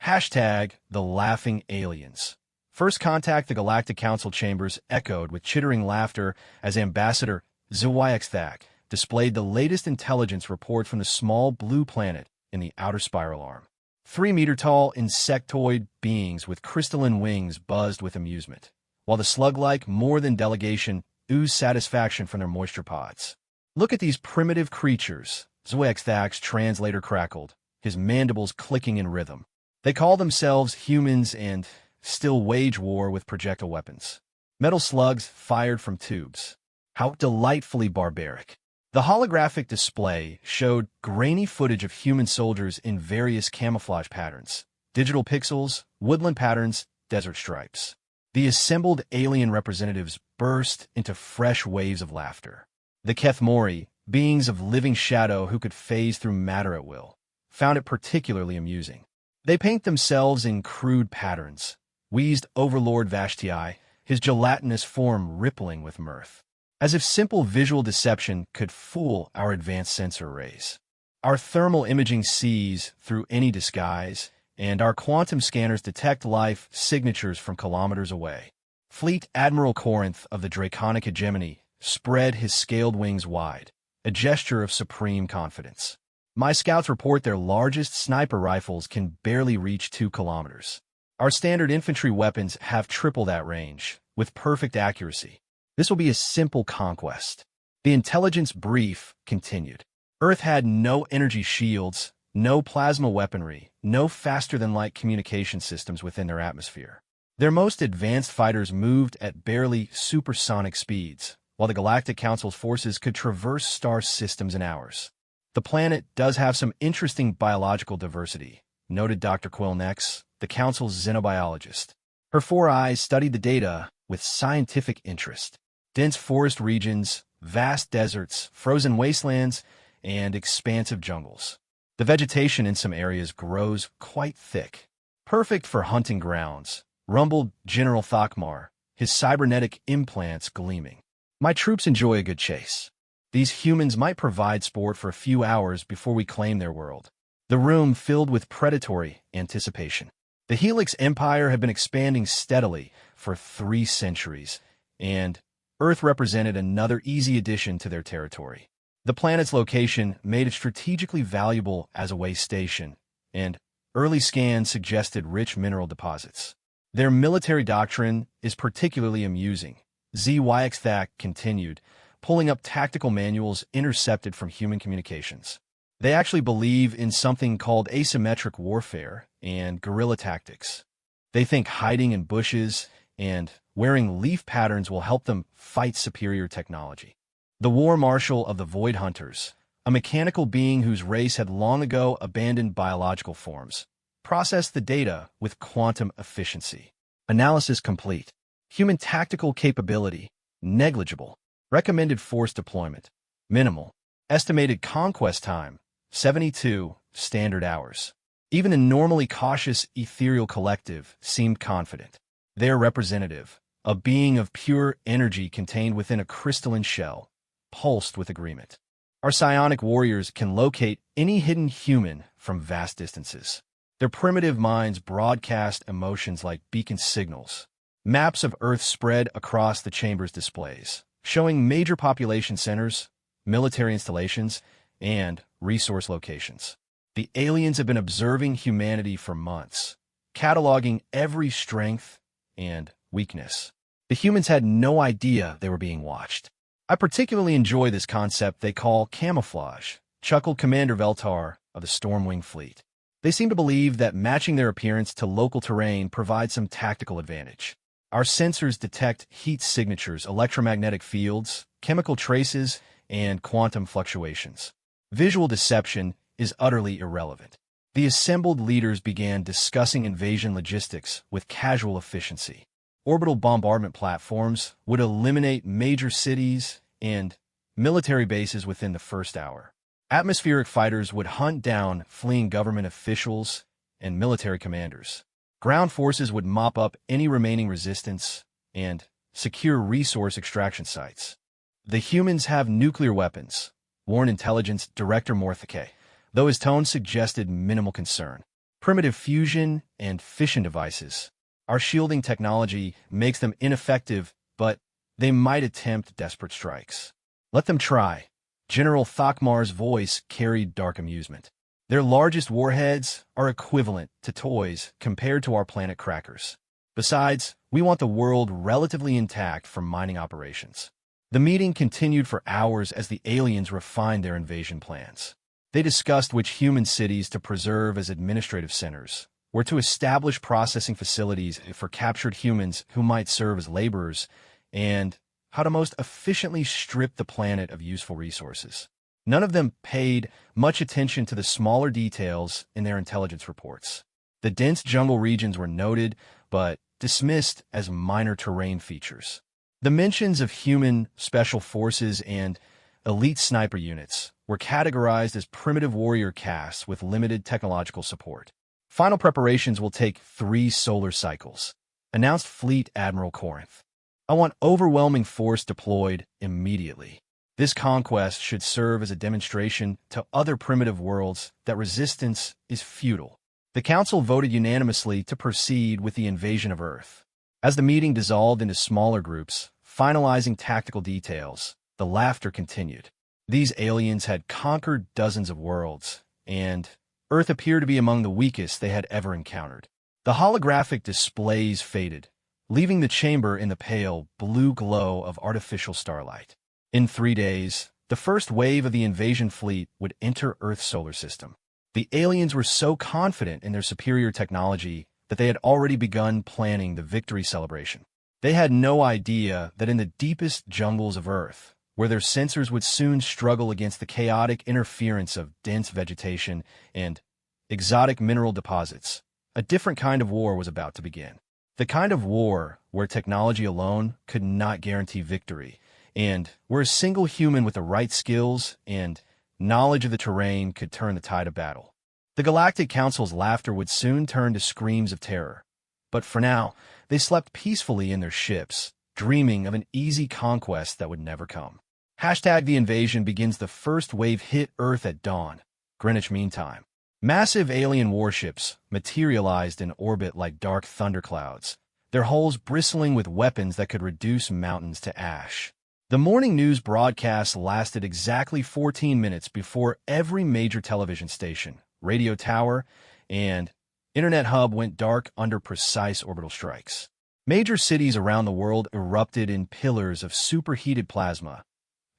Hashtag the laughing aliens. First contact the Galactic Council chambers echoed with chittering laughter as Ambassador HFY displayed the latest intelligence report from the small blue planet in the outer spiral arm. 3-meter-tall insectoid beings with crystalline wings buzzed with amusement, while the slug-like more-than delegation oozed satisfaction from their moisture pods. "Look at these primitive creatures," HFY's translator crackled, his mandibles clicking in rhythm. "They call themselves humans and still wage war with projectile weapons. Metal slugs fired from tubes. How delightfully barbaric." The holographic display showed grainy footage of human soldiers in various camouflage patterns: digital pixels, woodland patterns, desert stripes. The assembled alien representatives burst into fresh waves of laughter. The Kethmori, beings of living shadow who could phase through matter at will, found it particularly amusing. "They paint themselves in crude patterns," wheezed Overlord Vashti, his gelatinous form rippling with mirth. "As if simple visual deception could fool our advanced sensor arrays. Our thermal imaging sees through any disguise, and our quantum scanners detect life signatures from kilometers away." Fleet Admiral Corinth of the Draconic Hegemony spread his scaled wings wide, a gesture of supreme confidence. "My scouts report their largest sniper rifles can barely reach 2 kilometers. Our standard infantry weapons have triple that range, with perfect accuracy. This will be a simple conquest." The intelligence brief continued. Earth had no energy shields, no plasma weaponry, no faster-than-light communication systems within their atmosphere. Their most advanced fighters moved at barely supersonic speeds, while the Galactic Council's forces could traverse star systems in hours. "The planet does have some interesting biological diversity," noted Dr. Quillnex, the Council's xenobiologist. Her 4 eyes studied the data with scientific interest. Dense forest regions, vast deserts, frozen wastelands, and expansive jungles. The vegetation in some areas grows quite thick. "Perfect for hunting grounds," rumbled General Thakmar, his cybernetic implants gleaming. "My troops enjoy a good chase. These humans might provide sport for a few hours before we claim their world." The room filled with predatory anticipation. The Helix Empire had been expanding steadily for 3 centuries, and Earth represented another easy addition to their territory. The planet's location made it strategically valuable as a way station, and early scans suggested rich mineral deposits. "Their military doctrine is particularly amusing," ZYXTHAC continued, pulling up tactical manuals intercepted from human communications. "They actually believe in something called asymmetric warfare and guerrilla tactics. They think hiding in bushes and wearing leaf patterns will help them fight superior technology." The War Marshal of the Void Hunters, a mechanical being whose race had long ago abandoned biological forms, processed the data with quantum efficiency. Analysis complete. Human tactical capability, negligible. Recommended force deployment, minimal. Estimated conquest time, 72 standard hours. Even a normally cautious ethereal collective seemed confident. Their representative, a being of pure energy contained within a crystalline shell, pulsed with agreement. "Our psionic warriors can locate any hidden human from vast distances. Their primitive minds broadcast emotions like beacon signals." Maps of Earth spread across the chamber's displays, showing major population centers, military installations, and resource locations. The aliens have been observing humanity for months, cataloging every strength and weakness. The humans had no idea they were being watched. "I particularly enjoy this concept they call camouflage," chuckled Commander Veltar of the Stormwing Fleet. "They seem to believe that matching their appearance to local terrain provides some tactical advantage. Our sensors detect heat signatures, electromagnetic fields, chemical traces, and quantum fluctuations. Visual deception is utterly irrelevant." The assembled leaders began discussing invasion logistics with casual efficiency. Orbital bombardment platforms would eliminate major cities and military bases within the first hour. Atmospheric fighters would hunt down fleeing government officials and military commanders. Ground forces would mop up any remaining resistance and secure resource extraction sites. "The humans have nuclear weapons," warned Intelligence Director Morthake, though his tone suggested minimal concern. primitive fusion, and fission devices. Our shielding technology makes them ineffective, but they might attempt desperate strikes. Let them try. General Thakmar's voice carried dark amusement. Their largest warheads are equivalent to toys compared to our planet crackers. Besides, we want the world relatively intact for mining operations. The meeting continued for hours as the aliens refined their invasion plans. They discussed which human cities to preserve as administrative centers, where to establish processing facilities for captured humans who might serve as laborers, and how to most efficiently strip the planet of useful resources. None of them paid much attention to the smaller details in their intelligence reports. The dense jungle regions were noted, but dismissed as minor terrain features. The mentions of human special forces and elite sniper units were categorized as primitive warrior castes with limited technological support. Final preparations will take 3 solar cycles, announced Fleet Admiral Corinth. I want overwhelming force deployed immediately. This conquest should serve as a demonstration to other primitive worlds that resistance is futile. The Council voted unanimously to proceed with the invasion of Earth. As the meeting dissolved into smaller groups, finalizing tactical details, the laughter continued. These aliens had conquered dozens of worlds, and Earth appeared to be among the weakest they had ever encountered. The holographic displays faded, leaving the chamber in the pale, blue glow of artificial starlight. In 3 days, the first wave of the invasion fleet would enter Earth's solar system. The aliens were so confident in their superior technology that they had already begun planning the victory celebration. They had no idea that in the deepest jungles of Earth, where their sensors would soon struggle against the chaotic interference of dense vegetation and exotic mineral deposits, a different kind of war was about to begin. The kind of war where technology alone could not guarantee victory, and where a single human with the right skills and knowledge of the terrain could turn the tide of battle. The Galactic Council's laughter would soon turn to screams of terror. But for now, they slept peacefully in their ships, dreaming of an easy conquest that would never come. #The invasion begins. The first wave hit Earth at dawn, Greenwich Mean Time. Massive alien warships materialized in orbit like dark thunderclouds, their hulls bristling with weapons that could reduce mountains to ash. The morning news broadcast lasted exactly 14 minutes before every major television station, radio tower, and internet hub went dark under precise orbital strikes. Major cities around the world erupted in pillars of superheated plasma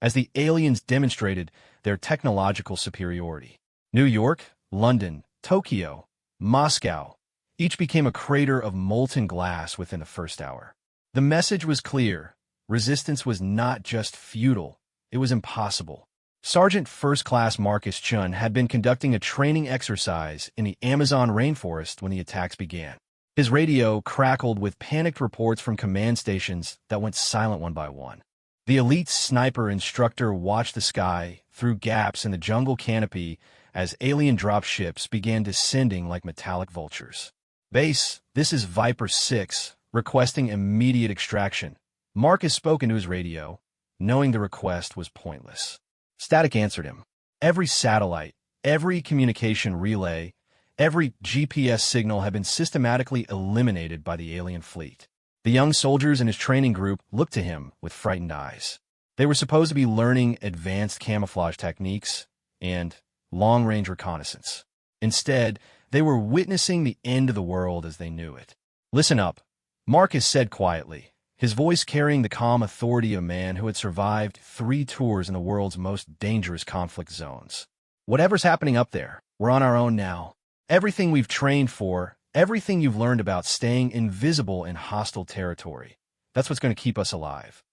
as the aliens demonstrated their technological superiority. New York, London, Tokyo, Moscow, each became a crater of molten glass within the first hour. The message was clear. Resistance was not just futile, it was impossible. Sergeant First Class Marcus Chun had been conducting a training exercise in the Amazon rainforest when the attacks began. His radio crackled with panicked reports from command stations that went silent one by one. The elite sniper instructor watched the sky through gaps in the jungle canopy as alien dropships began descending like metallic vultures. "Base, this is Viper 6, requesting immediate extraction." Marcus spoke into his radio, knowing the request was pointless. Static answered him. Every satellite, every communication relay, every GPS signal had been systematically eliminated by the alien fleet. The young soldiers in his training group looked to him with frightened eyes. They were supposed to be learning advanced camouflage techniques and long-range reconnaissance. Instead, they were witnessing the end of the world as they knew it. "Listen up," Marcus said quietly, his voice carrying the calm authority of a man who had survived 3 tours in the world's most dangerous conflict zones. "Whatever's happening up there, we're on our own now. Everything we've trained for, everything you've learned about staying invisible in hostile territory, that's what's going to keep us alive."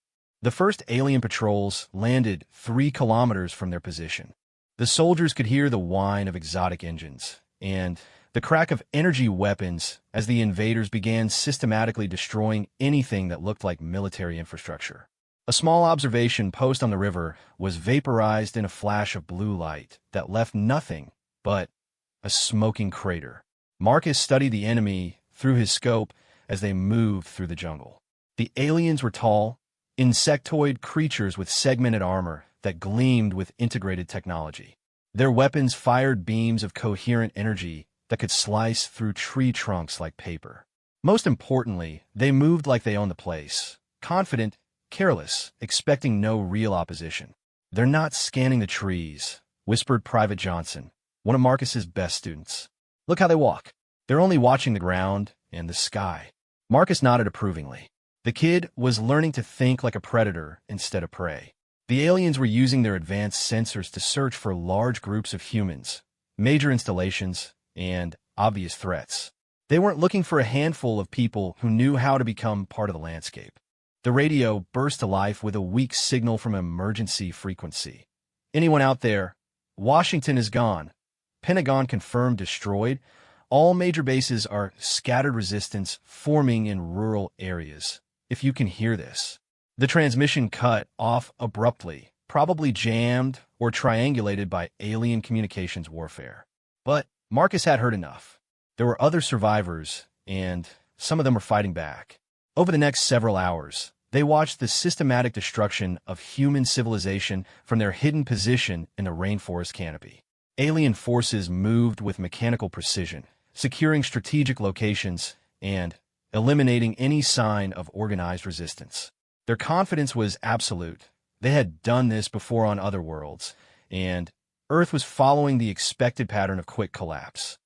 The first alien patrols landed 3 kilometers from their position. The soldiers could hear the whine of exotic engines and the crack of energy weapons as the invaders began systematically destroying anything that looked like military infrastructure. A small observation post on the river was vaporized in a flash of blue light that left nothing but a smoking crater. Marcus studied the enemy through his scope as they moved through the jungle. The aliens were tall, insectoid creatures with segmented armor that gleamed with integrated technology. Their weapons fired beams of coherent energy that could slice through tree trunks like paper. Most importantly, they moved like they owned the place, confident, careless, expecting no real opposition. "They're not scanning the trees," whispered Private Johnson, one of Marcus's best students. "Look how they walk. They're only watching the ground and the sky." Marcus nodded approvingly. The kid was learning to think like a predator instead of prey. The aliens were using their advanced sensors to search for large groups of humans, major installations, and obvious threats. They weren't looking for a handful of people who knew how to become part of the landscape. The radio burst to life with a weak signal from an emergency frequency. "Anyone out there? Washington is gone. Pentagon confirmed destroyed. All major bases are scattered resistance forming in rural areas. If you can hear this." The transmission cut off abruptly, probably jammed or triangulated by alien communications warfare. But Marcus had heard enough. There were other survivors, and some of them were fighting back. Over the next several hours, they watched the systematic destruction of human civilization from their hidden position in the rainforest canopy. Alien forces moved with mechanical precision, securing strategic locations and eliminating any sign of organized resistance. Their confidence was absolute. They had done this before on other worlds, and Earth was following the expected pattern of quick collapse.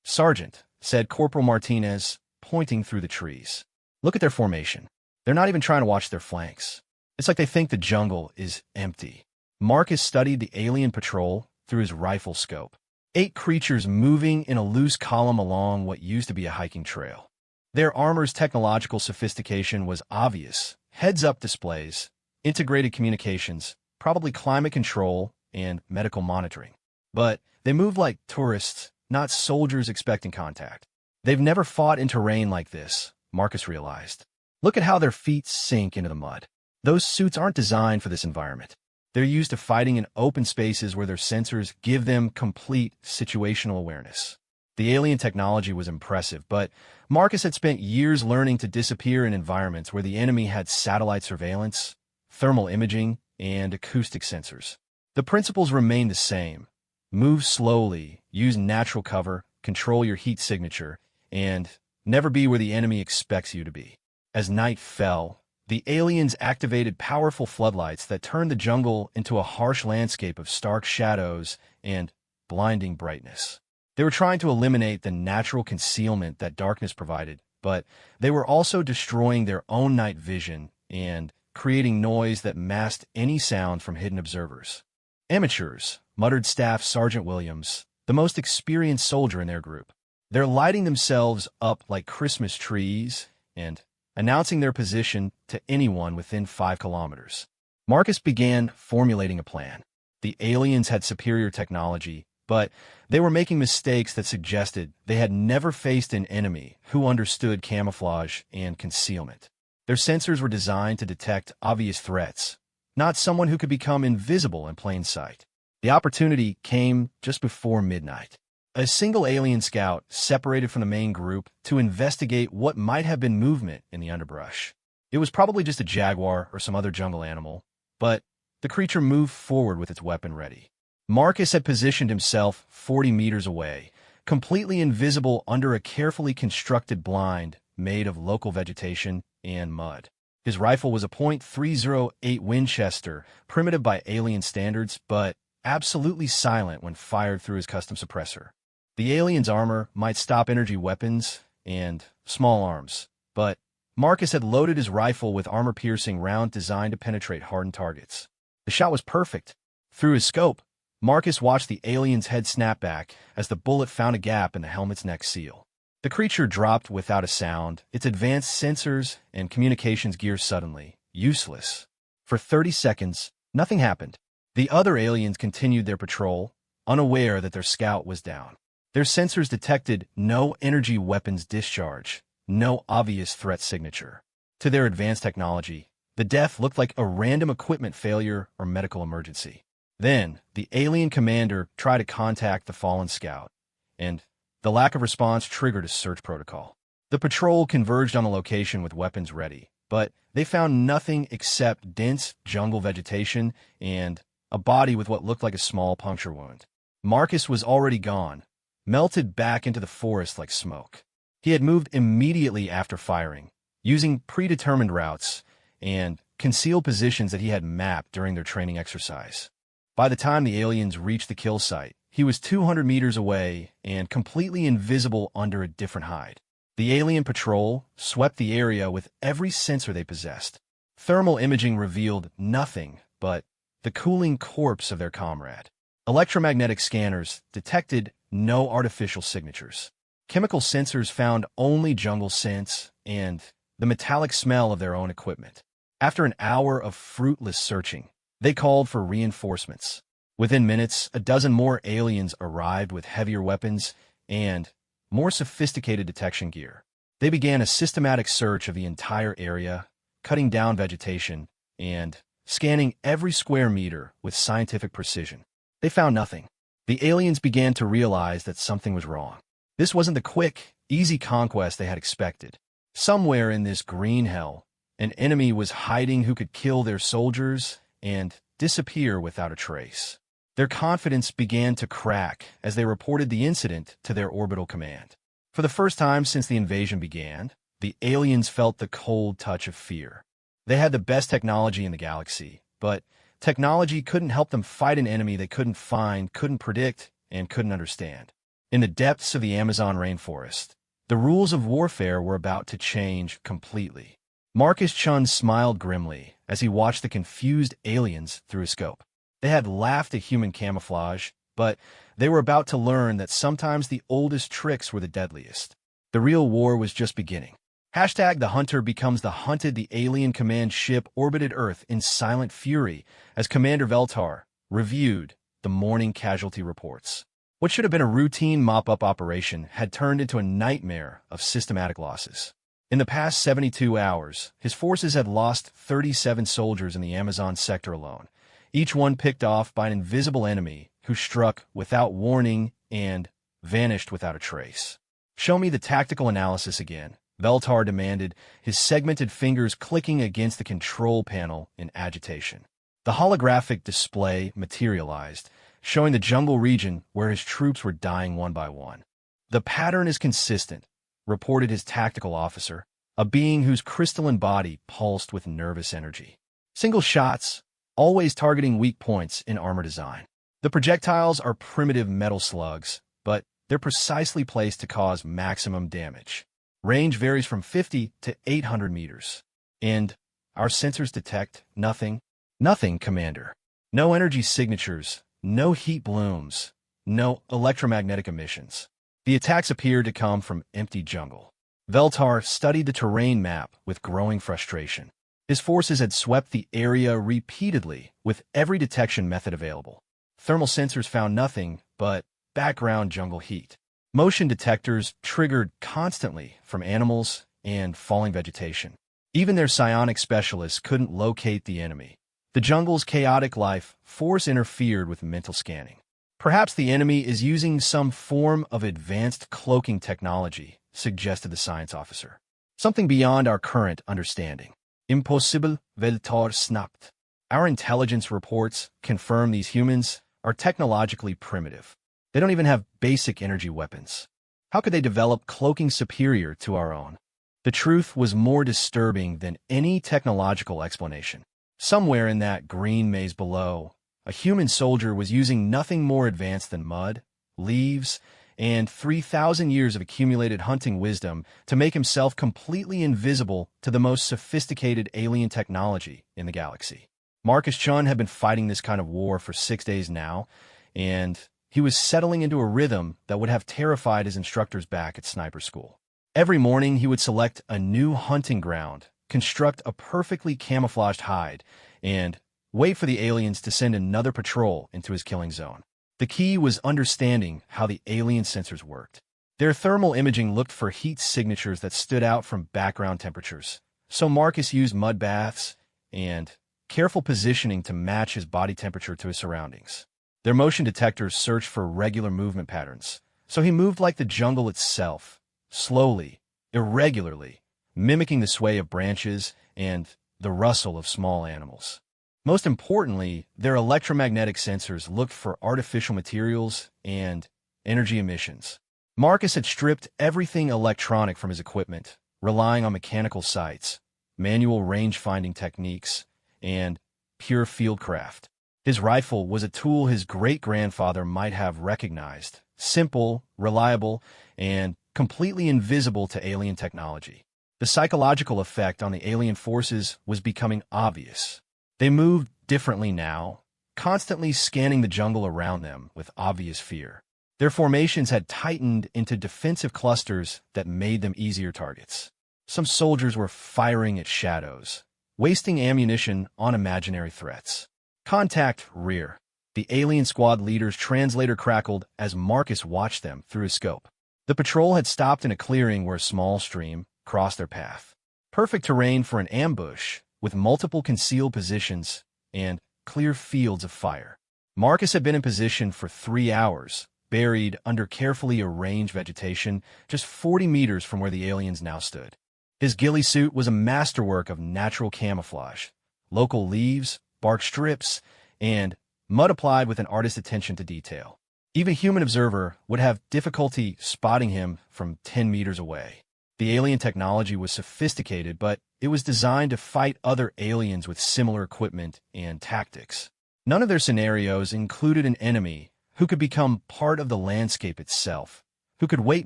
"Sergeant," said Corporal Martinez, pointing through the trees. "Look at their formation. They're not even trying to watch their flanks. It's like they think the jungle is empty." Marcus studied the alien patrol through his rifle scope. 8 creatures moving in a loose column along what used to be a hiking trail. Their armor's technological sophistication was obvious. Heads-up displays, integrated communications, probably climate control, and medical monitoring. But they moved like tourists, not soldiers expecting contact. They've never fought in terrain like this, Marcus realized. Look at how their feet sink into the mud. Those suits aren't designed for this environment. They're used to fighting in open spaces where their sensors give them complete situational awareness. The alien technology was impressive, but Marcus had spent years learning to disappear in environments where the enemy had satellite surveillance, thermal imaging, and acoustic sensors. The principles remained the same. Move slowly, use natural cover, control your heat signature, and never be where the enemy expects you to be. As night fell, the aliens activated powerful floodlights that turned the jungle into a harsh landscape of stark shadows and blinding brightness. They were trying to eliminate the natural concealment that darkness provided, but they were also destroying their own night vision and creating noise that masked any sound from hidden observers. "Amateurs," muttered Staff Sergeant Williams, the most experienced soldier in their group. "They're lighting themselves up like Christmas trees and announcing their position to anyone within 5 kilometers. Marcus began formulating a plan. The aliens had superior technology, but they were making mistakes that suggested they had never faced an enemy who understood camouflage and concealment. Their sensors were designed to detect obvious threats, not someone who could become invisible in plain sight. The opportunity came just before midnight. A single alien scout separated from the main group to investigate what might have been movement in the underbrush. It was probably just a jaguar or some other jungle animal, but the creature moved forward with its weapon ready. Marcus had positioned himself 40 meters away, completely invisible under a carefully constructed blind made of local vegetation and mud. His rifle was a .308 Winchester, primitive by alien standards, but absolutely silent when fired through his custom suppressor. The alien's armor might stop energy weapons and small arms, but Marcus had loaded his rifle with armor-piercing round designed to penetrate hardened targets. The shot was perfect. Through his scope, Marcus watched the alien's head snap back as the bullet found a gap in the helmet's neck seal. The creature dropped without a sound, its advanced sensors and communications gear suddenly useless. For 30 seconds, nothing happened. The other aliens continued their patrol, unaware that their scout was down. Their sensors detected no energy weapons discharge, no obvious threat signature. To their advanced technology, the death looked like a random equipment failure or medical emergency. Then, the alien commander tried to contact the fallen scout, and the lack of response triggered a search protocol. The patrol converged on the location with weapons ready, but they found nothing except dense jungle vegetation and a body with what looked like a small puncture wound. Marcus was already gone, melted back into the forest like smoke. He had moved immediately after firing, using predetermined routes and concealed positions that he had mapped during their training exercise. By the time the aliens reached the kill site, he was 200 meters away and completely invisible under a different hide. The alien patrol swept the area with every sensor they possessed. Thermal imaging revealed nothing but the cooling corpse of their comrade. Electromagnetic scanners detected no artificial signatures. Chemical sensors found only jungle scents and the metallic smell of their own equipment. After an hour of fruitless searching, they called for reinforcements. Within minutes, a dozen more aliens arrived with heavier weapons and more sophisticated detection gear. They began a systematic search of the entire area, cutting down vegetation and scanning every square meter with scientific precision. They found nothing. The aliens began to realize that something was wrong. This wasn't the quick, easy conquest they had expected. Somewhere in this green hell, an enemy was hiding who could kill their soldiers and disappear without a trace. Their confidence began to crack as they reported the incident to their orbital command. For the first time since the invasion began, the aliens felt the cold touch of fear. They had the best technology in the galaxy, but technology couldn't help them fight an enemy they couldn't find, couldn't predict, and couldn't understand. In the depths of the Amazon rainforest, the rules of warfare were about to change completely. Marcus Chun smiled grimly as he watched the confused aliens through his scope. They had laughed at human camouflage, but they were about to learn that sometimes the oldest tricks were the deadliest. The real war was just beginning. #The Hunter becomes the hunted. The alien command ship orbited Earth in silent fury as Commander Veltar reviewed the morning casualty reports. What should have been a routine mop-up operation had turned into a nightmare of systematic losses. In the past 72 hours, his forces had lost 37 soldiers in the Amazon sector alone, each one picked off by an invisible enemy who struck without warning and vanished without a trace. "Show me the tactical analysis again," Veltar demanded, his segmented fingers clicking against the control panel in agitation. The holographic display materialized, showing the jungle region where his troops were dying one by one. "The pattern is consistent," reported his tactical officer, a being whose crystalline body pulsed with nervous energy. "Single shots, always targeting weak points in armor design. The projectiles are primitive metal slugs, but they're precisely placed to cause maximum damage. Range varies from 50 to 800 meters. And our sensors detect nothing." "Nothing, Commander. No energy signatures, no heat blooms, no electromagnetic emissions. The attacks appear to come from empty jungle." Veltar studied the terrain map with growing frustration. His forces had swept the area repeatedly with every detection method available. Thermal sensors found nothing but background jungle heat. Motion detectors triggered constantly from animals and falling vegetation. Even their psionic specialists couldn't locate the enemy. The jungle's chaotic life force interfered with mental scanning. "Perhaps the enemy is using some form of advanced cloaking technology," suggested the science officer. "Something beyond our current understanding." "Impossible," Veltar snapped. "Our intelligence reports confirm these humans are technologically primitive. They don't even have basic energy weapons. How could they develop cloaking superior to our own?" The truth was more disturbing than any technological explanation. Somewhere in that green maze below, a human soldier was using nothing more advanced than mud, leaves, and 3,000 years of accumulated hunting wisdom to make himself completely invisible to the most sophisticated alien technology in the galaxy. Marcus Chun had been fighting this kind of war for 6 days now, and he was settling into a rhythm that would have terrified his instructors back at sniper school. Every morning, he would select a new hunting ground, construct a perfectly camouflaged hide, and wait for the aliens to send another patrol into his killing zone. The key was understanding how the alien sensors worked. Their thermal imaging looked for heat signatures that stood out from background temperatures, so Marcus used mud baths and careful positioning to match his body temperature to his surroundings. Their motion detectors searched for regular movement patterns, so he moved like the jungle itself, slowly, irregularly, mimicking the sway of branches and the rustle of small animals. Most importantly, their electromagnetic sensors looked for artificial materials and energy emissions. Marcus had stripped everything electronic from his equipment, relying on mechanical sights, manual range-finding techniques, and pure fieldcraft. His rifle was a tool his great-grandfather might have recognized, simple, reliable, and completely invisible to alien technology. The psychological effect on the alien forces was becoming obvious. They moved differently now, constantly scanning the jungle around them with obvious fear. Their formations had tightened into defensive clusters that made them easier targets. Some soldiers were firing at shadows, wasting ammunition on imaginary threats. Contact rear. The alien squad leader's translator crackled as Marcus watched them through his scope. The patrol had stopped in a clearing where a small stream crossed their path. Perfect terrain for an ambush, with multiple concealed positions and clear fields of fire. Marcus had been in position for 3 hours, buried under carefully arranged vegetation just 40 meters from where the aliens now stood. His ghillie suit was a masterwork of natural camouflage, local leaves, bark strips, and mud applied with an artist's attention to detail. Even a human observer would have difficulty spotting him from 10 meters away. The alien technology was sophisticated, but it was designed to fight other aliens with similar equipment and tactics. None of their scenarios included an enemy who could become part of the landscape itself, who could wait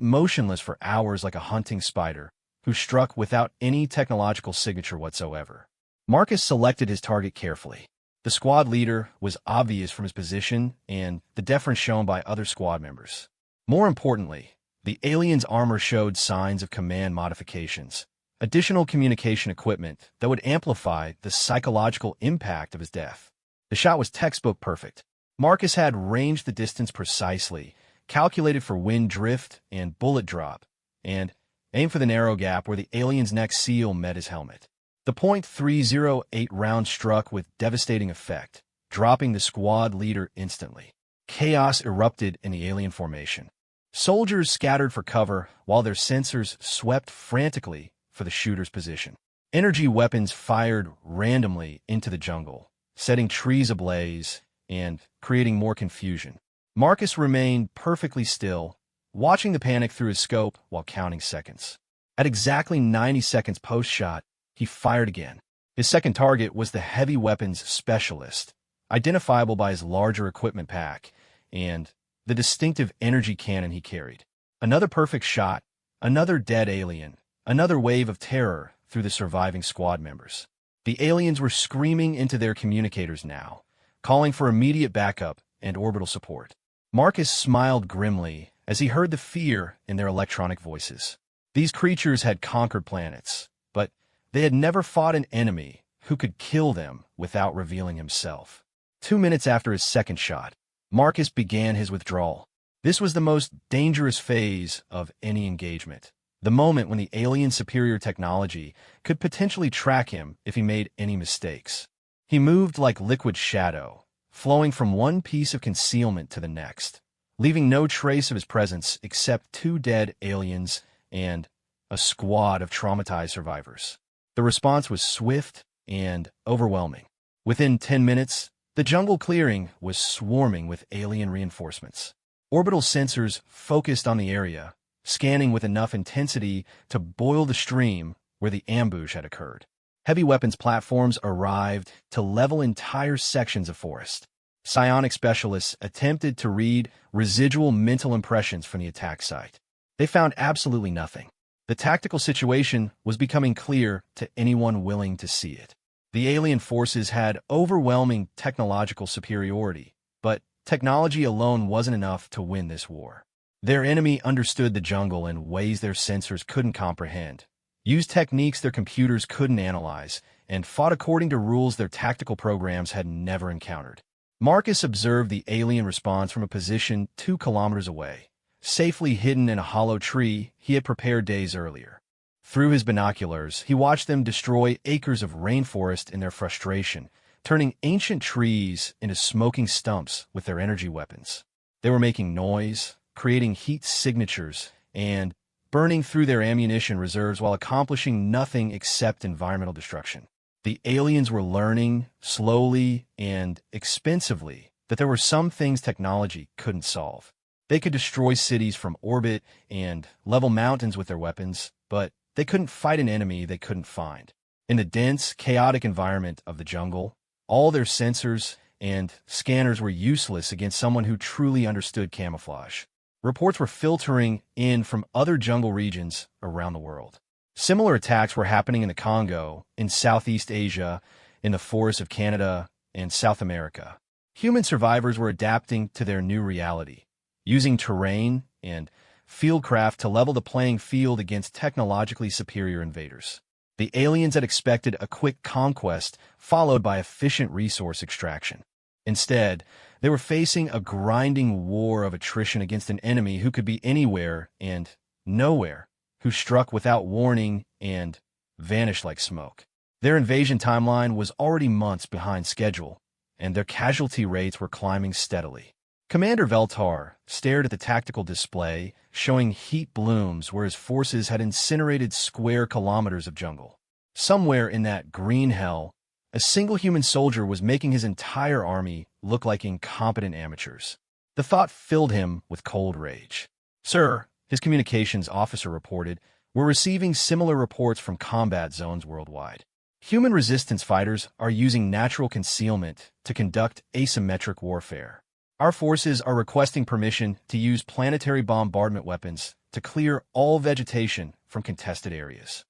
motionless for hours like a hunting spider, who struck without any technological signature whatsoever. Marcus selected his target carefully. The squad leader was obvious from his position and the deference shown by other squad members. More importantly, the alien's armor showed signs of command modifications, additional communication equipment that would amplify the psychological impact of his death. The shot was textbook perfect. Marcus had ranged the distance precisely, calculated for wind drift and bullet drop, and aimed for the narrow gap where the alien's neck seal met his helmet. The .308 round struck with devastating effect, dropping the squad leader instantly. Chaos erupted in the alien formation. Soldiers scattered for cover while their sensors swept frantically for the shooter's position. Energy weapons fired randomly into the jungle, setting trees ablaze and creating more confusion. Marcus remained perfectly still, watching the panic through his scope while counting seconds. At exactly 90 seconds post-shot, he fired again. His second target was the heavy weapons specialist, identifiable by his larger equipment pack and the distinctive energy cannon he carried. Another perfect shot, another dead alien, another wave of terror through the surviving squad members. The aliens were screaming into their communicators now, calling for immediate backup and orbital support. Marcus smiled grimly as he heard the fear in their electronic voices. These creatures had conquered planets, but they had never fought an enemy who could kill them without revealing himself. 2 minutes after his second shot, Marcus began his withdrawal. This was the most dangerous phase of any engagement, the moment when the alien's superior technology could potentially track him if he made any mistakes. He moved like liquid shadow, flowing from one piece of concealment to the next, leaving no trace of his presence except 2 dead aliens and a squad of traumatized survivors. The response was swift and overwhelming. Within 10 minutes, the jungle clearing was swarming with alien reinforcements. Orbital sensors focused on the area, scanning with enough intensity to boil the stream where the ambush had occurred. Heavy weapons platforms arrived to level entire sections of forest. Psionic specialists attempted to read residual mental impressions from the attack site. They found absolutely nothing. The tactical situation was becoming clear to anyone willing to see it. The alien forces had overwhelming technological superiority, but technology alone wasn't enough to win this war. Their enemy understood the jungle in ways their sensors couldn't comprehend, used techniques their computers couldn't analyze, and fought according to rules their tactical programs had never encountered. Marcus observed the alien response from a position 2 kilometers away, safely hidden in a hollow tree he had prepared days earlier. Through his binoculars, he watched them destroy acres of rainforest in their frustration, turning ancient trees into smoking stumps with their energy weapons. They were making noise, creating heat signatures, and burning through their ammunition reserves while accomplishing nothing except environmental destruction. The aliens were learning, slowly and expensively, that there were some things technology couldn't solve. They could destroy cities from orbit and level mountains with their weapons, but they couldn't fight an enemy they couldn't find. In the dense, chaotic environment of the jungle, all their sensors and scanners were useless against someone who truly understood camouflage. Reports were filtering in from other jungle regions around the world. Similar attacks were happening in the Congo, in Southeast Asia, in the forests of Canada, and South America. Human survivors were adapting to their new reality, using terrain and fieldcraft to level the playing field against technologically superior invaders. The aliens had expected a quick conquest followed by efficient resource extraction. Instead, they were facing a grinding war of attrition against an enemy who could be anywhere and nowhere, who struck without warning and vanished like smoke. Their invasion timeline was already months behind schedule, and their casualty rates were climbing steadily. Commander Veltar stared at the tactical display, showing heat blooms where his forces had incinerated square kilometers of jungle. Somewhere in that green hell, a single human soldier was making his entire army look like incompetent amateurs. The thought filled him with cold rage. "Sir," his communications officer reported, "we're receiving similar reports from combat zones worldwide. Human resistance fighters are using natural concealment to conduct asymmetric warfare. Our forces are requesting permission to use planetary bombardment weapons to clear all vegetation from contested areas."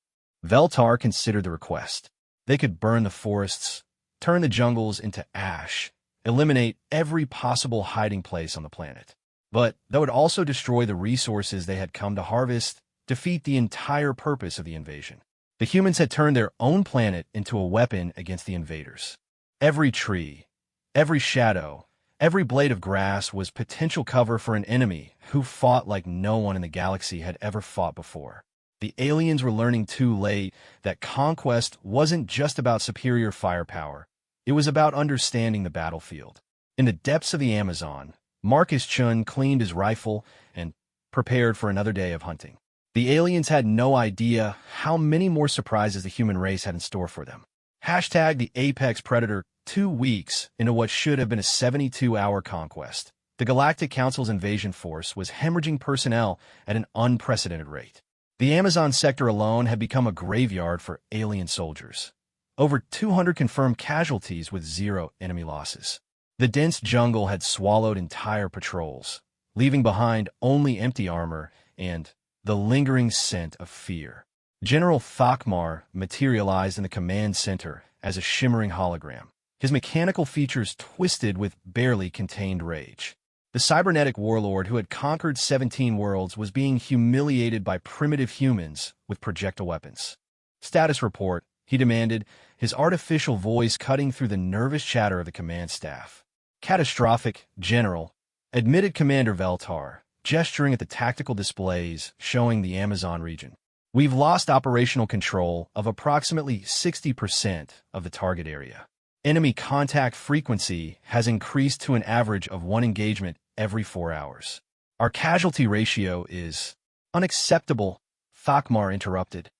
Veltar considered the request. They could burn the forests, turn the jungles into ash, eliminate every possible hiding place on the planet. But that would also destroy the resources they had come to harvest, defeat the entire purpose of the invasion. The humans had turned their own planet into a weapon against the invaders. Every tree, every shadow, every blade of grass was potential cover for an enemy who fought like no one in the galaxy had ever fought before. The aliens were learning too late that conquest wasn't just about superior firepower. It was about understanding the battlefield. In the depths of the Amazon, Marcus Chun cleaned his rifle and prepared for another day of hunting. The aliens had no idea how many more surprises the human race had in store for them. Hashtag the apex predator 2 weeks into what should have been a 72-hour conquest. The Galactic Council's invasion force was hemorrhaging personnel at an unprecedented rate. The Amazon sector alone had become a graveyard for alien soldiers. Over 200 confirmed casualties with 0 enemy losses. The dense jungle had swallowed entire patrols, leaving behind only empty armor and the lingering scent of fear. General Thakmar materialized in the command center as a shimmering hologram, his mechanical features twisted with barely contained rage. The cybernetic warlord who had conquered 17 worlds was being humiliated by primitive humans with projectile weapons. "Status report," he demanded, his artificial voice cutting through the nervous chatter of the command staff. "Catastrophic, General," admitted Commander Veltar, gesturing at the tactical displays showing the Amazon region. "We've lost operational control of approximately 60% of the target area. Enemy contact frequency has increased to an average of 1 engagement every 4 hours. Our casualty ratio is unacceptable," Thakmar interrupted.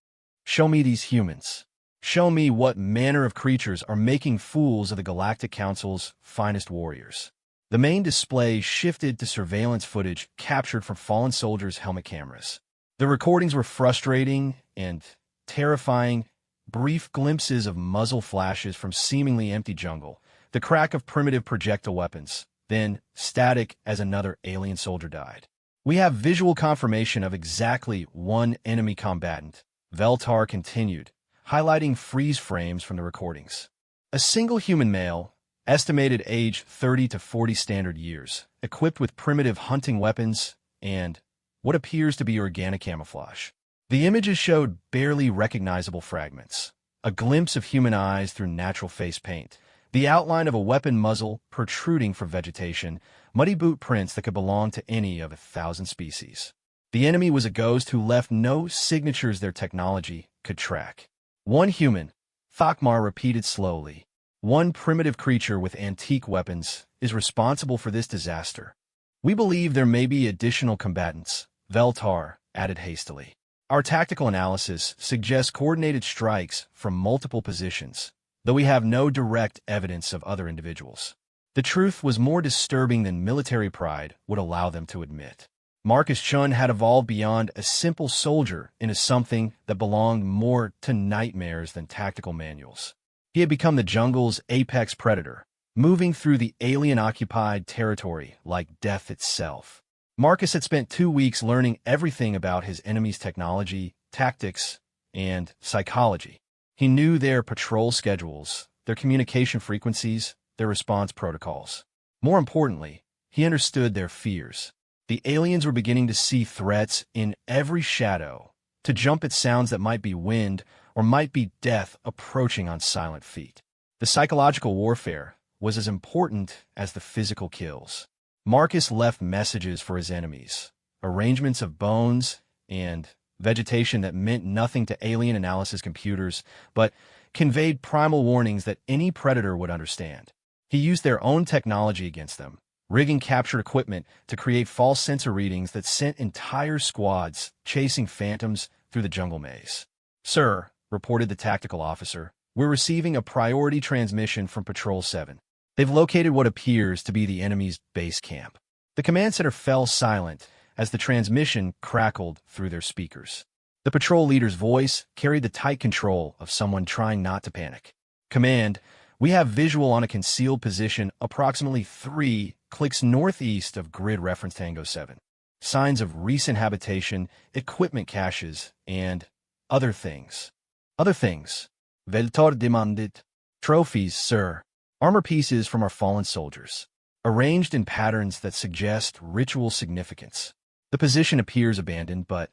"Show me these humans. Show me what manner of creatures are making fools of the Galactic Council's finest warriors." The main display shifted to surveillance footage captured from fallen soldiers' helmet cameras. The recordings were frustrating and terrifying, brief glimpses of muzzle flashes from seemingly empty jungle, the crack of primitive projectile weapons, then static as another alien soldier died. "We have visual confirmation of exactly 1 enemy combatant," Veltar continued, highlighting freeze frames from the recordings. "A single human male, estimated age 30 to 40 standard years, equipped with primitive hunting weapons and what appears to be organic camouflage." The images showed barely recognizable fragments, a glimpse of human eyes through natural face paint, the outline of a weapon muzzle protruding from vegetation, muddy boot prints that could belong to any of 1,000 species. The enemy was a ghost who left no signatures their technology could track. "1 human," Thakmar repeated slowly. "1 primitive creature with antique weapons is responsible for this disaster. We believe there may be additional combatants," Veltar added hastily. "Our tactical analysis suggests coordinated strikes from multiple positions, though we have no direct evidence of other individuals." The truth was more disturbing than military pride would allow them to admit. Marcus Chun had evolved beyond a simple soldier into something that belonged more to nightmares than tactical manuals. He had become the jungle's apex predator, moving through the alien-occupied territory like death itself. Marcus had spent 2 weeks learning everything about his enemy's technology, tactics, and psychology. He knew their patrol schedules, their communication frequencies, their response protocols. More importantly, he understood their fears. The aliens were beginning to see threats in every shadow, to jump at sounds that might be wind or might be death approaching on silent feet. The psychological warfare was as important as the physical kills. Marcus left messages for his enemies, arrangements of bones and vegetation that meant nothing to alien analysis computers, but conveyed primal warnings that any predator would understand. He used their own technology against them, rigging captured equipment to create false sensor readings that sent entire squads chasing phantoms through the jungle maze. "Sir," reported the tactical officer, "we're receiving a priority transmission from Patrol 7. They've located what appears to be the enemy's base camp." The command center fell silent as the transmission crackled through their speakers. The patrol leader's voice carried the tight control of someone trying not to panic. "Command, we have visual on a concealed position approximately 3 clicks northeast of grid reference Tango 7. Signs of recent habitation, equipment caches, and other things." "Other things?" Veltor demanded. "Trophies, sir. Armor pieces from our fallen soldiers, arranged in patterns that suggest ritual significance." The position appears abandoned, but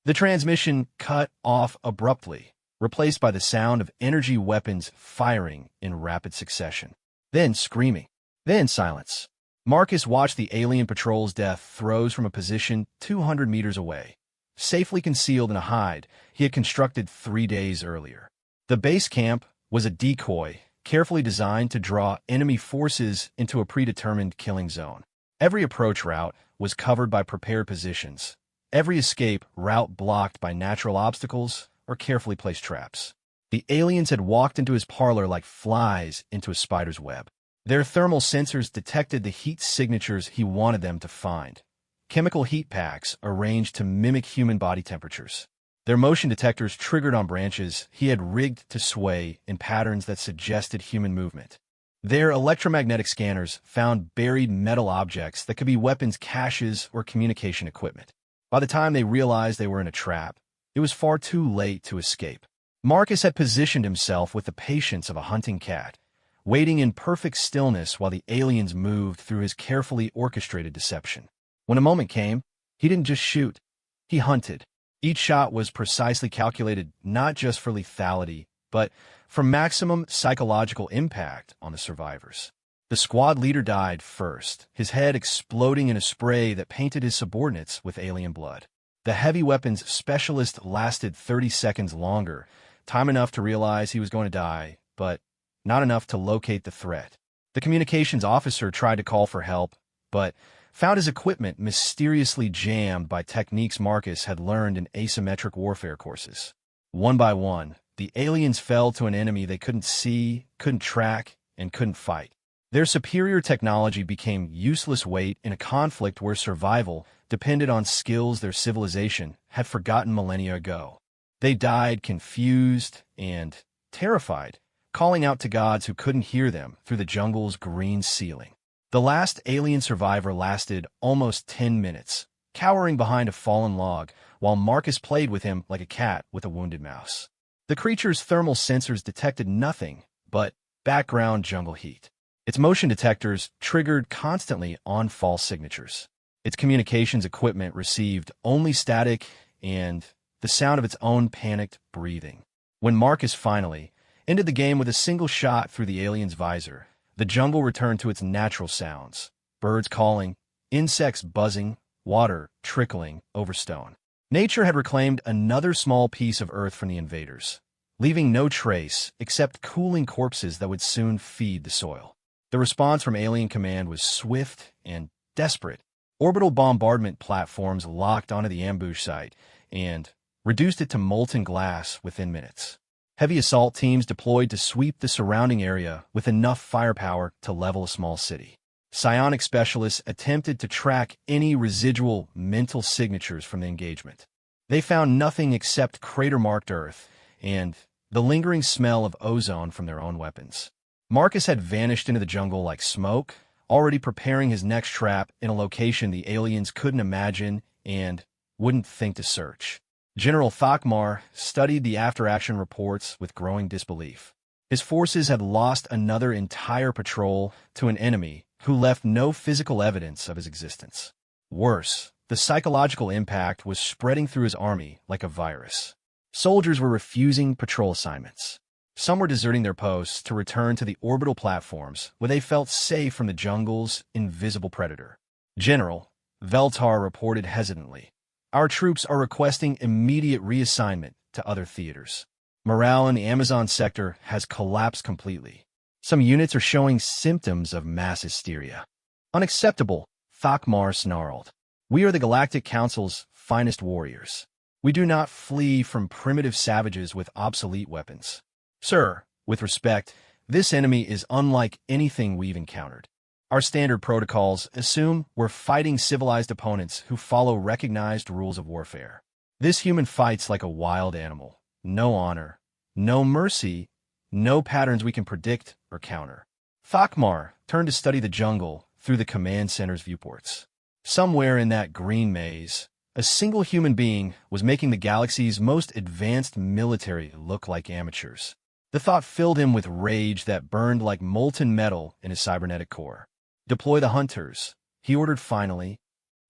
the transmission cut off abruptly, replaced by the sound of energy weapons firing in rapid succession. Then screaming. Then silence. Marcus watched the alien patrol's death throes from a position 200 meters away, safely concealed in a hide he had constructed 3 days earlier. The base camp was a decoy, carefully designed to draw enemy forces into a predetermined killing zone. Every approach route was covered by prepared positions, every escape route blocked by natural obstacles or carefully placed traps. The aliens had walked into his parlor like flies into a spider's web. Their thermal sensors detected the heat signatures he wanted them to find, chemical heat packs arranged to mimic human body temperatures. Their motion detectors triggered on branches he had rigged to sway in patterns that suggested human movement. Their electromagnetic scanners found buried metal objects that could be weapons caches or communication equipment. By the time they realized they were in a trap, it was far too late to escape. Marcus had positioned himself with the patience of a hunting cat, waiting in perfect stillness while the aliens moved through his carefully orchestrated deception. When a moment came, he didn't just shoot, he hunted. Each shot was precisely calculated not just for lethality, but for maximum psychological impact on the survivors. The squad leader died first, his head exploding in a spray that painted his subordinates with alien blood. The heavy weapons specialist lasted 30 seconds longer, time enough to realize he was going to die, but not enough to locate the threat. The communications officer tried to call for help, but found his equipment mysteriously jammed by techniques Marcus had learned in asymmetric warfare courses. One by one, the aliens fell to an enemy they couldn't see, couldn't track, and couldn't fight. Their superior technology became useless weight in a conflict where survival depended on skills their civilization had forgotten millennia ago. They died confused and terrified, calling out to gods who couldn't hear them through the jungle's green ceiling. The last alien survivor lasted almost 10 minutes, cowering behind a fallen log, while Marcus played with him like a cat with a wounded mouse. The creature's thermal sensors detected nothing but background jungle heat. Its motion detectors triggered constantly on false signatures. Its communications equipment received only static and the sound of its own panicked breathing. When Marcus finally ended the game with a single shot through the alien's visor, the jungle returned to its natural sounds, birds calling, insects buzzing, water trickling over stone. Nature had reclaimed another small piece of earth from the invaders, leaving no trace except cooling corpses that would soon feed the soil. The response from Alien Command was swift and desperate. Orbital bombardment platforms locked onto the ambush site and reduced it to molten glass within minutes. Heavy assault teams deployed to sweep the surrounding area with enough firepower to level a small city. Psionic specialists attempted to track any residual mental signatures from the engagement. They found nothing except crater-marked earth and the lingering smell of ozone from their own weapons. Marcus had vanished into the jungle like smoke, already preparing his next trap in a location the aliens couldn't imagine and wouldn't think to search. General Thakmar studied the after-action reports with growing disbelief. His forces had lost another entire patrol to an enemy who left no physical evidence of his existence. Worse, the psychological impact was spreading through his army like a virus. Soldiers were refusing patrol assignments. Some were deserting their posts to return to the orbital platforms where they felt safe from the jungle's invisible predator. General Veltar reported hesitantly, "Our troops are requesting immediate reassignment to other theaters. Morale in the Amazon sector has collapsed completely. Some units are showing symptoms of mass hysteria." "Unacceptable," Thakmar snarled. "We are the Galactic Council's finest warriors. We do not flee from primitive savages with obsolete weapons. Sir, with respect, this enemy is unlike anything we've encountered. Our standard protocols assume we're fighting civilized opponents who follow recognized rules of warfare. This human fights like a wild animal. No honor, no mercy, no patterns we can predict or counter." Thakmar turned to study the jungle through the command center's viewports. Somewhere in that green maze, a single human being was making the galaxy's most advanced military look like amateurs. The thought filled him with rage that burned like molten metal in his cybernetic core. "Deploy the hunters," he ordered finally.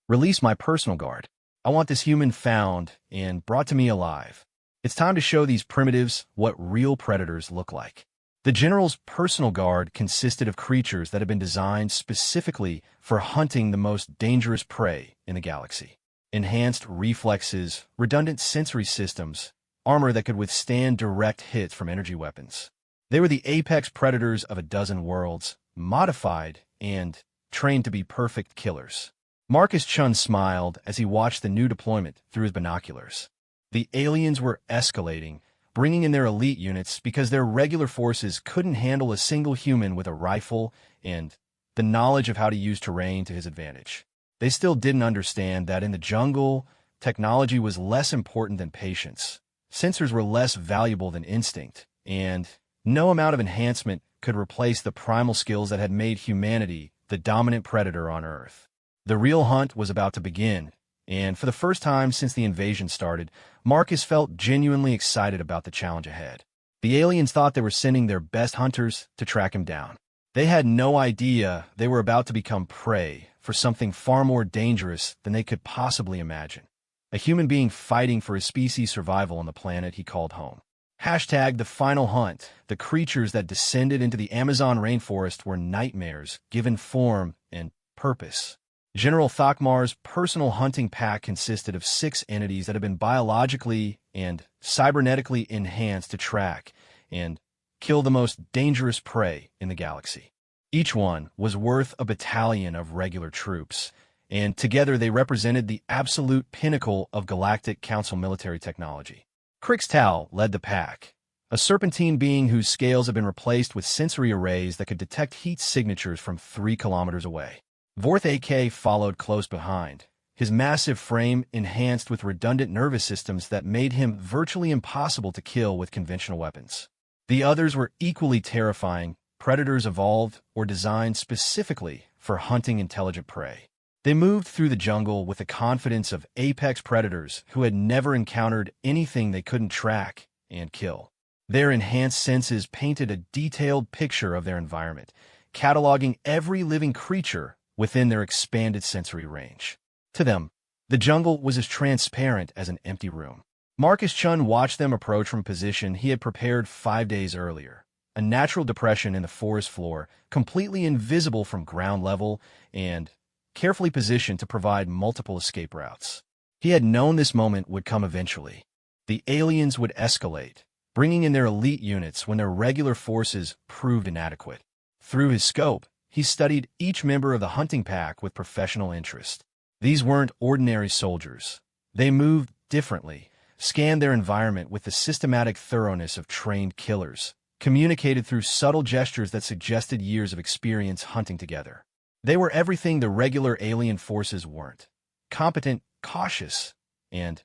"Release my personal guard. I want this human found and brought to me alive. It's time to show these primitives what real predators look like." The general's personal guard consisted of creatures that had been designed specifically for hunting the most dangerous prey in the galaxy. Enhanced reflexes, redundant sensory systems, armor that could withstand direct hits from energy weapons. They were the apex predators of a dozen worlds, modified and trained to be perfect killers. Marcus Chun smiled as he watched the new deployment through his binoculars. The aliens were escalating, bringing in their elite units because their regular forces couldn't handle a single human with a rifle and the knowledge of how to use terrain to his advantage. They still didn't understand that in the jungle, technology was less important than patience. Sensors were less valuable than instinct, and no amount of enhancement could replace the primal skills that had made humanity the dominant predator on Earth. The real hunt was about to begin, and for the first time since the invasion started, Marcus felt genuinely excited about the challenge ahead. The aliens thought they were sending their best hunters to track him down. They had no idea they were about to become prey for something far more dangerous than they could possibly imagine. A human being fighting for his species' survival on the planet he called home. #The final hunt. The creatures that descended into the Amazon rainforest were nightmares given form and purpose. General Thakmar's personal hunting pack consisted of 6 entities that had been biologically and cybernetically enhanced to track and kill the most dangerous prey in the galaxy. Each one was worth a battalion of regular troops, and together they represented the absolute pinnacle of Galactic Council military technology. Crixtal led the pack, a serpentine being whose scales had been replaced with sensory arrays that could detect heat signatures from 3 kilometers away. Vorth AK followed close behind, his massive frame enhanced with redundant nervous systems that made him virtually impossible to kill with conventional weapons. The others were equally terrifying, predators evolved or designed specifically for hunting intelligent prey. They moved through the jungle with the confidence of apex predators who had never encountered anything they couldn't track and kill. Their enhanced senses painted a detailed picture of their environment, cataloging every living creature within their expanded sensory range. To them, the jungle was as transparent as an empty room. Marcus Chun watched them approach from a position he had prepared 5 days earlier, a natural depression in the forest floor, completely invisible from ground level and carefully positioned to provide multiple escape routes. He had known this moment would come eventually. The aliens would escalate, bringing in their elite units when their regular forces proved inadequate. Through his scope, he studied each member of the hunting pack with professional interest. These weren't ordinary soldiers. They moved differently, scanned their environment with the systematic thoroughness of trained killers, communicated through subtle gestures that suggested years of experience hunting together. They were everything the regular alien forces weren't: competent, cautious, and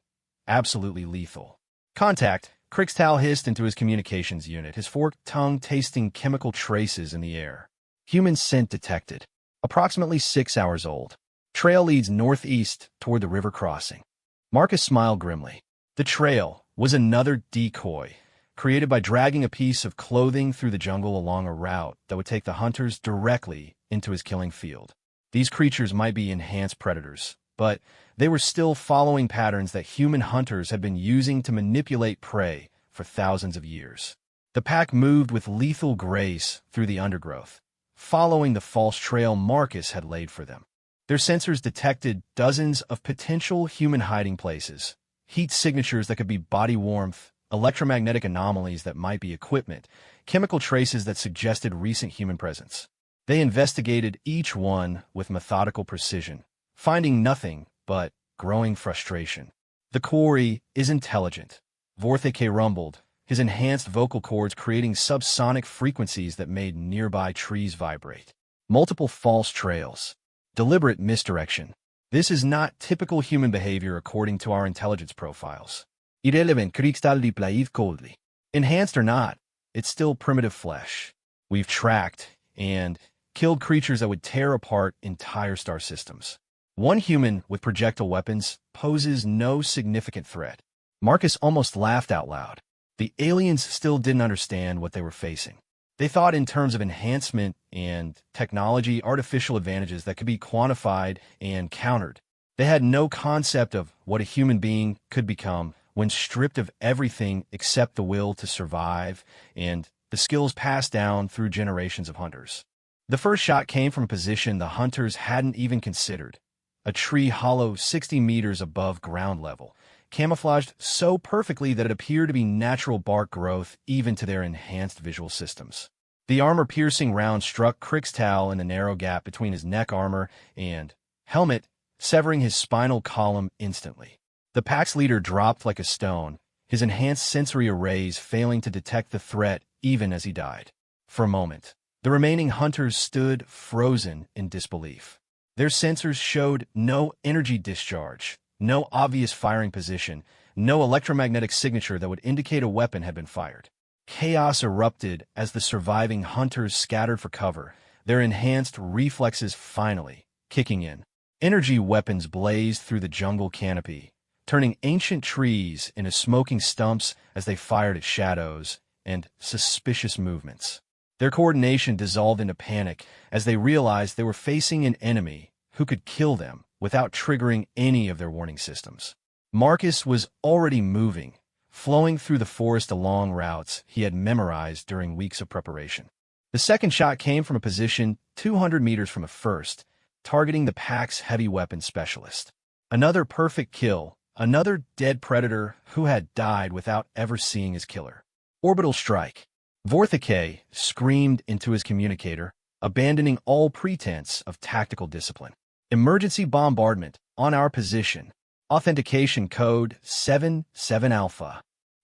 absolutely lethal. Contact, Krixtal hissed into his communications unit, his forked tongue tasting chemical traces in the air. Human scent detected. Approximately 6 hours old. Trail leads northeast toward the river crossing. Marcus smiled grimly. The trail was another decoy, created by dragging a piece of clothing through the jungle along a route that would take the hunters directly into his killing field. These creatures might be enhanced predators, but they were still following patterns that human hunters had been using to manipulate prey for thousands of years. The pack moved with lethal grace through the undergrowth, following the false trail Marcus had laid for them. Their sensors detected dozens of potential human hiding places, heat signatures that could be body warmth, electromagnetic anomalies that might be equipment, chemical traces that suggested recent human presence. They investigated each one with methodical precision, finding nothing but growing frustration. The quarry is intelligent. Vorthike rumbled, his enhanced vocal cords creating subsonic frequencies that made nearby trees vibrate. Multiple false trails. Deliberate misdirection. This is not typical human behavior according to our intelligence profiles. Irrelevant krigstallig plaid coldly. Enhanced or not, it's still primitive flesh. We've tracked and killed creatures that would tear apart entire star systems. One human with projectile weapons poses no significant threat. Marcus almost laughed out loud. The aliens still didn't understand what they were facing. They thought in terms of enhancement and technology, artificial advantages that could be quantified and countered. They had no concept of what a human being could become when stripped of everything except the will to survive and the skills passed down through generations of hunters. The first shot came from a position the hunters hadn't even considered, a tree hollow 60 meters above ground level, camouflaged so perfectly that it appeared to be natural bark growth even to their enhanced visual systems. The armor-piercing round struck Krixtal in the narrow gap between his neck armor and helmet, severing his spinal column instantly. The pack's leader dropped like a stone, his enhanced sensory arrays failing to detect the threat even as he died. For a moment, the remaining hunters stood frozen in disbelief. Their sensors showed no energy discharge, no obvious firing position, no electromagnetic signature that would indicate a weapon had been fired. Chaos erupted as the surviving hunters scattered for cover, their enhanced reflexes finally kicking in. Energy weapons blazed through the jungle canopy, turning ancient trees into smoking stumps as they fired at shadows and suspicious movements. Their coordination dissolved into panic as they realized they were facing an enemy who could kill them without triggering any of their warning systems. Marcus was already moving, flowing through the forest along routes he had memorized during weeks of preparation. The second shot came from a position 200 meters from the first, targeting the pack's heavy weapons specialist. Another perfect kill, another dead predator who had died without ever seeing his killer. Orbital strike. Vorthike screamed into his communicator, abandoning all pretense of tactical discipline. Emergency bombardment on our position. Authentication code 77 Alpha.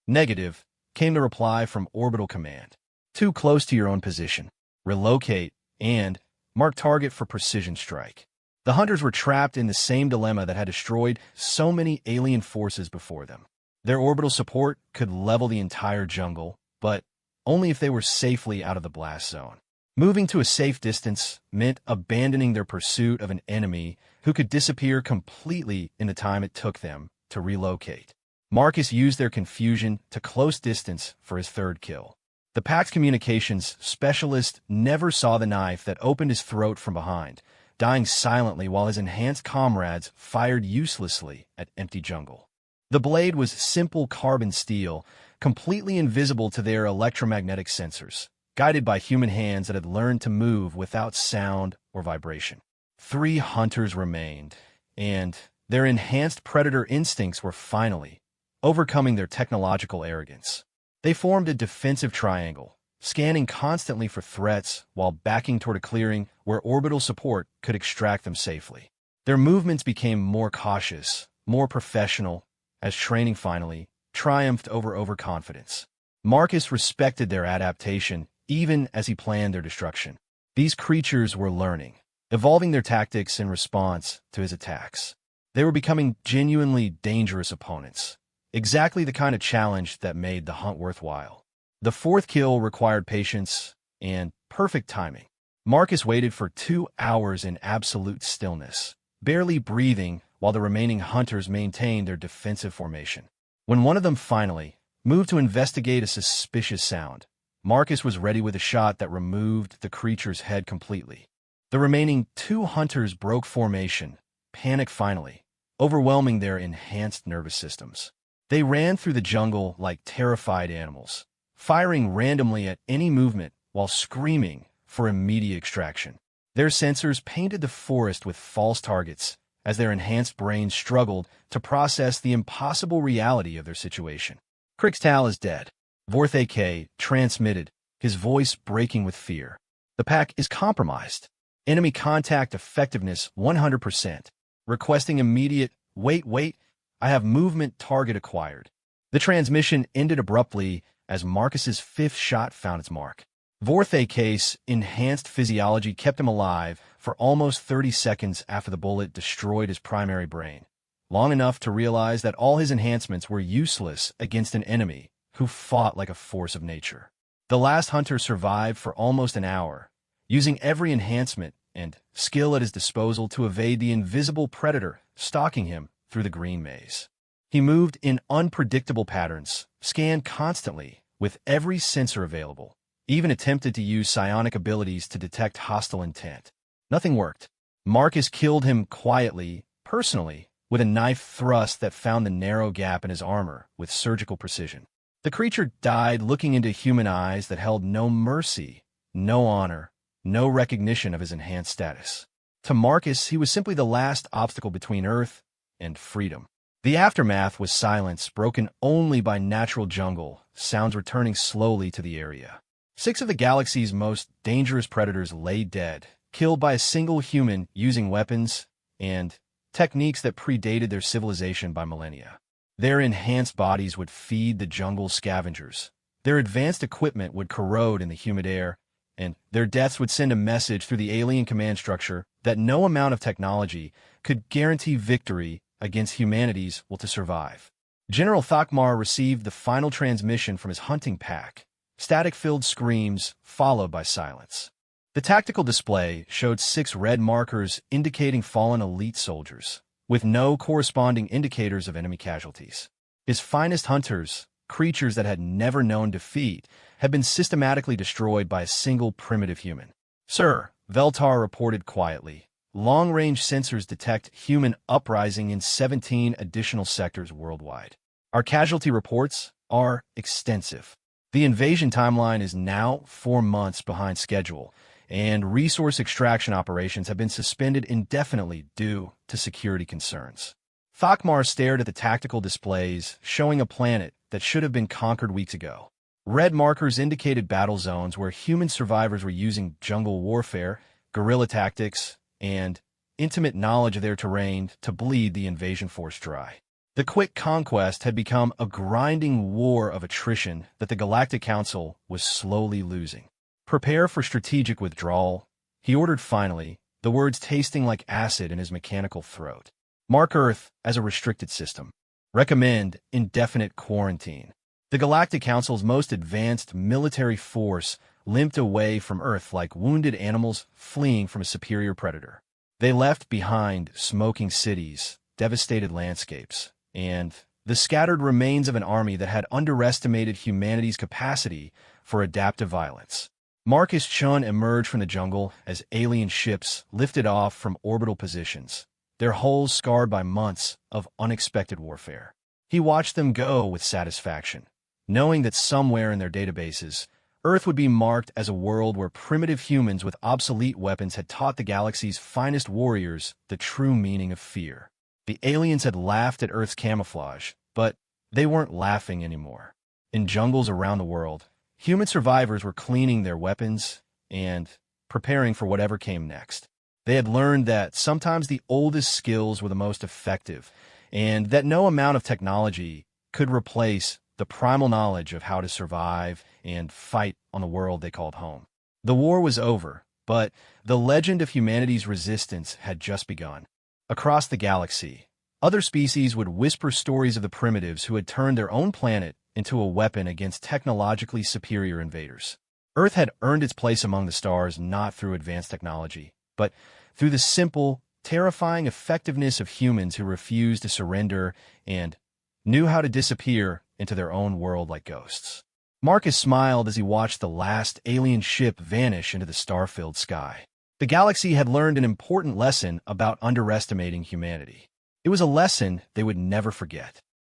Negative, came the reply from Orbital Command. Too close to your own position. Relocate and mark target for precision strike. The hunters were trapped in the same dilemma that had destroyed so many alien forces before them. Their orbital support could level the entire jungle, but only if they were safely out of the blast zone. Moving to a safe distance meant abandoning their pursuit of an enemy who could disappear completely in the time it took them to relocate. Marcus used their confusion to close distance for his third kill. The pack's communications specialist never saw the knife that opened his throat from behind, dying silently while his enhanced comrades fired uselessly at empty jungle. The blade was simple carbon steel, completely invisible to their electromagnetic sensors, guided by human hands that had learned to move without sound or vibration. 3 hunters remained, and their enhanced predator instincts were finally overcoming their technological arrogance. They formed a defensive triangle, scanning constantly for threats while backing toward a clearing where orbital support could extract them safely. Their movements became more cautious, more professional, as training finally triumphed over overconfidence. Marcus respected their adaptation, even as he planned their destruction. These creatures were learning, evolving their tactics in response to his attacks. They were becoming genuinely dangerous opponents, exactly the kind of challenge that made the hunt worthwhile. The fourth kill required patience and perfect timing. Marcus waited for 2 hours in absolute stillness, barely breathing while the remaining hunters maintained their defensive formation. When one of them finally moved to investigate a suspicious sound, Marcus was ready with a shot that removed the creature's head completely. The remaining 2 hunters broke formation, panic finally, overwhelming their enhanced nervous systems. They ran through the jungle like terrified animals, firing randomly at any movement while screaming for immediate extraction. Their sensors painted the forest with false targets as their enhanced brains struggled to process the impossible reality of their situation. Crixtal is dead, Vorth AK transmitted, his voice breaking with fear. The pack is compromised. Enemy contact effectiveness 100%. Requesting immediate, wait, I have movement target acquired. The transmission ended abruptly as Marcus's 5th shot found its mark. Vorth AK's enhanced physiology kept him alive for almost 30 seconds after the bullet destroyed his primary brain, long enough to realize that all his enhancements were useless against an enemy who fought like a force of nature. The last hunter survived for almost an hour, using every enhancement and skill at his disposal to evade the invisible predator stalking him through the green maze. He moved in unpredictable patterns, scanned constantly with every sensor available, even attempted to use psionic abilities to detect hostile intent. Nothing worked. Marcus killed him quietly, personally, with a knife thrust that found the narrow gap in his armor with surgical precision. The creature died looking into human eyes that held no mercy, no honor, no recognition of his enhanced status. To Marcus, he was simply the last obstacle between Earth and freedom. The aftermath was silence, broken only by natural jungle, sounds returning slowly to the area. 6 of the galaxy's most dangerous predators lay dead, killed by a single human using weapons and techniques that predated their civilization by millennia. Their enhanced bodies would feed the jungle's scavengers. Their advanced equipment would corrode in the humid air, and their deaths would send a message through the alien command structure that no amount of technology could guarantee victory against humanity's will to survive. General Thakmar received the final transmission from his hunting pack, static-filled screams followed by silence. The tactical display showed 6 red markers indicating fallen elite soldiers, with no corresponding indicators of enemy casualties. His finest hunters, creatures that had never known defeat, had been systematically destroyed by a single primitive human. Sir, Veltar reported quietly, long-range sensors detect human uprising in 17 additional sectors worldwide. Our casualty reports are extensive. The invasion timeline is now 4 months behind schedule, and resource extraction operations have been suspended indefinitely due to security concerns. Thakmar stared at the tactical displays, showing a planet that should have been conquered weeks ago. Red markers indicated battle zones where human survivors were using jungle warfare, guerrilla tactics, and intimate knowledge of their terrain to bleed the invasion force dry. The quick conquest had become a grinding war of attrition that the Galactic Council was slowly losing. Prepare for strategic withdrawal, he ordered finally, the words tasting like acid in his mechanical throat. Mark Earth as a restricted system. Recommend indefinite quarantine. The Galactic Council's most advanced military force limped away from Earth like wounded animals fleeing from a superior predator. They left behind smoking cities, devastated landscapes, and the scattered remains of an army that had underestimated humanity's capacity for adaptive violence. Marcus Chun emerged from the jungle as alien ships lifted off from orbital positions, their hulls scarred by months of unexpected warfare. He watched them go with satisfaction, knowing that somewhere in their databases, Earth would be marked as a world where primitive humans with obsolete weapons had taught the galaxy's finest warriors the true meaning of fear. The aliens had laughed at Earth's camouflage, but they weren't laughing anymore. In jungles around the world, human survivors were cleaning their weapons and preparing for whatever came next. They had learned that sometimes the oldest skills were the most effective, and that no amount of technology could replace the primal knowledge of how to survive and fight on the world they called home. The war was over, but the legend of humanity's resistance had just begun. Across the galaxy, other species would whisper stories of the primitives who had turned their own planet into a weapon against technologically superior invaders. Earth had earned its place among the stars not through advanced technology, but through the simple, terrifying effectiveness of humans who refused to surrender and knew how to disappear into their own world like ghosts. Marcus smiled as he watched the last alien ship vanish into the star-filled sky. The galaxy had learned an important lesson about underestimating humanity. It was a lesson they would never forget.